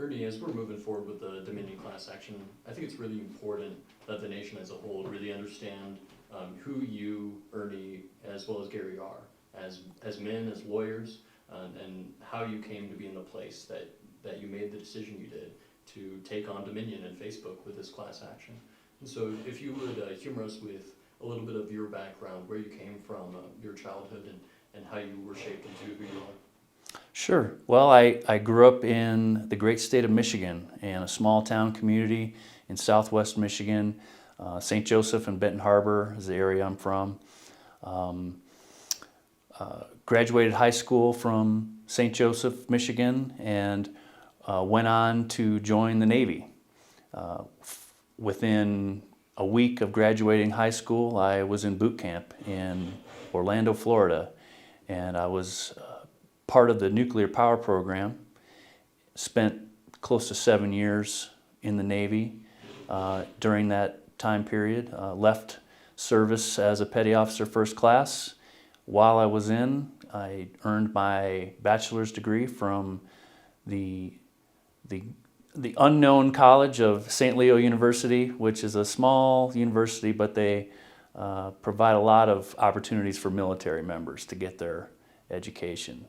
Ernie, as we're moving forward with the Dominion class action, I think it's really important that the nation as a whole really understand who you, Ernie, as well as Gary are, as men, as lawyers, and how you came to be in the place that you made the decision you did to take on Dominion and Facebook with this class action. And so if you would humor us with a little bit of your background, where you came from, your childhood, and how you were shaped into who you are. Sure. Well, I grew up in the great state of Michigan in a small town community in southwest Michigan. St. Joseph and Benton Harbor is the area I'm from. Graduated high school from St. Joseph, Michigan, and went on to join the Navy. Within a week of graduating high school, I was in boot camp in Orlando, Florida, and I was part of the nuclear power program. Spent close to 7 years in the Navy during that time period. Left service as a petty officer first class. While I was in, I earned my bachelor's degree from the unknown college of St. Leo University, which is a small university, but they provide a lot of opportunities for military members to get their education.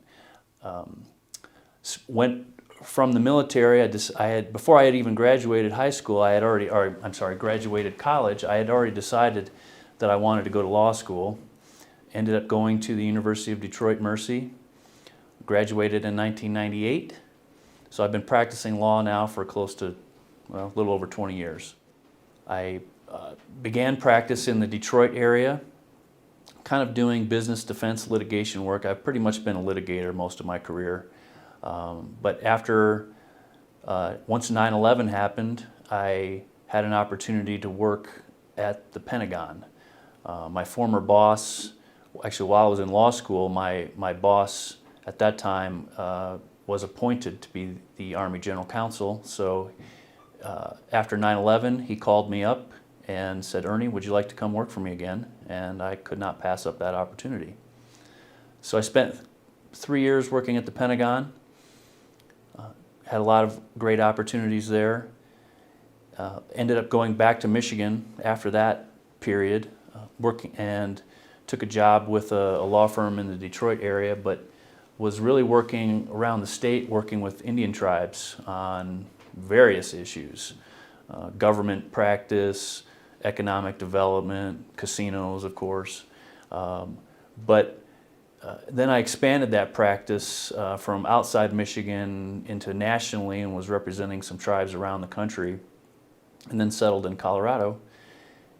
Went from the military. Before I had even graduated high school, graduated college. I had already decided that I wanted to go to law school. Ended up going to the University of Detroit Mercy. Graduated in 1998. So I've been practicing law now for close to, well, a little over 20 years. I began practice in the Detroit area, kind of doing business defense litigation work. I've pretty much been a litigator most of my career. But after, once 9/11 happened, I had an opportunity to work at the Pentagon. My former boss, actually while I was in law school, my boss at that time was appointed to be the Army General Counsel. So after 9/11, he called me up and said, "Ernie, would you like to come work for me again?" And I could not pass up that opportunity. So I spent 3 years working at the Pentagon. Had a lot of great opportunities there. Ended up going back to Michigan after that period, working, and took a job with a law firm in the Detroit area, but was really working around the state, working with Indian tribes on various issues, government practice, economic development, casinos, of course. Then I expanded that practice from outside Michigan into nationally, and was representing some tribes around the country, and then settled in Colorado,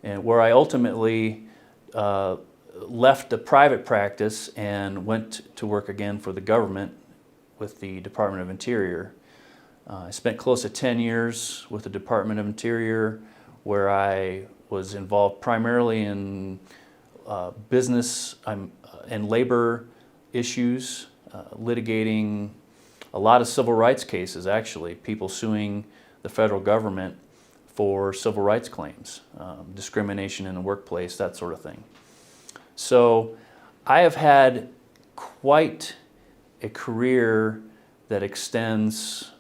and where I ultimately left the private practice and went to work again for the government with the Department of Interior. I spent close to 10 years with the Department of Interior, where I was involved primarily in business and labor issues, litigating a lot of civil rights cases, actually, people suing the federal government for civil rights claims, discrimination in the workplace, that sort of thing. So I have had quite a career that extends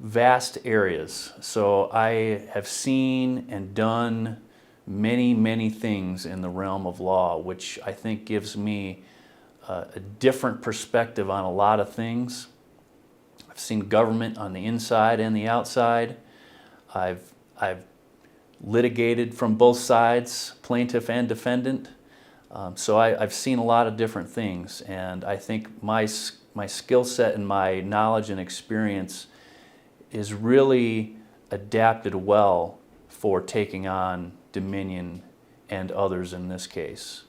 vast areas. So I have seen and done many, many things in the realm of law, which I think gives me a different perspective on a lot of things. I've seen government on the inside and the outside. I've litigated from both sides, plaintiff and defendant. So I've seen a lot of different things, and I think my skill set and my knowledge and experience is really adapted well for taking on Dominion and others in this case.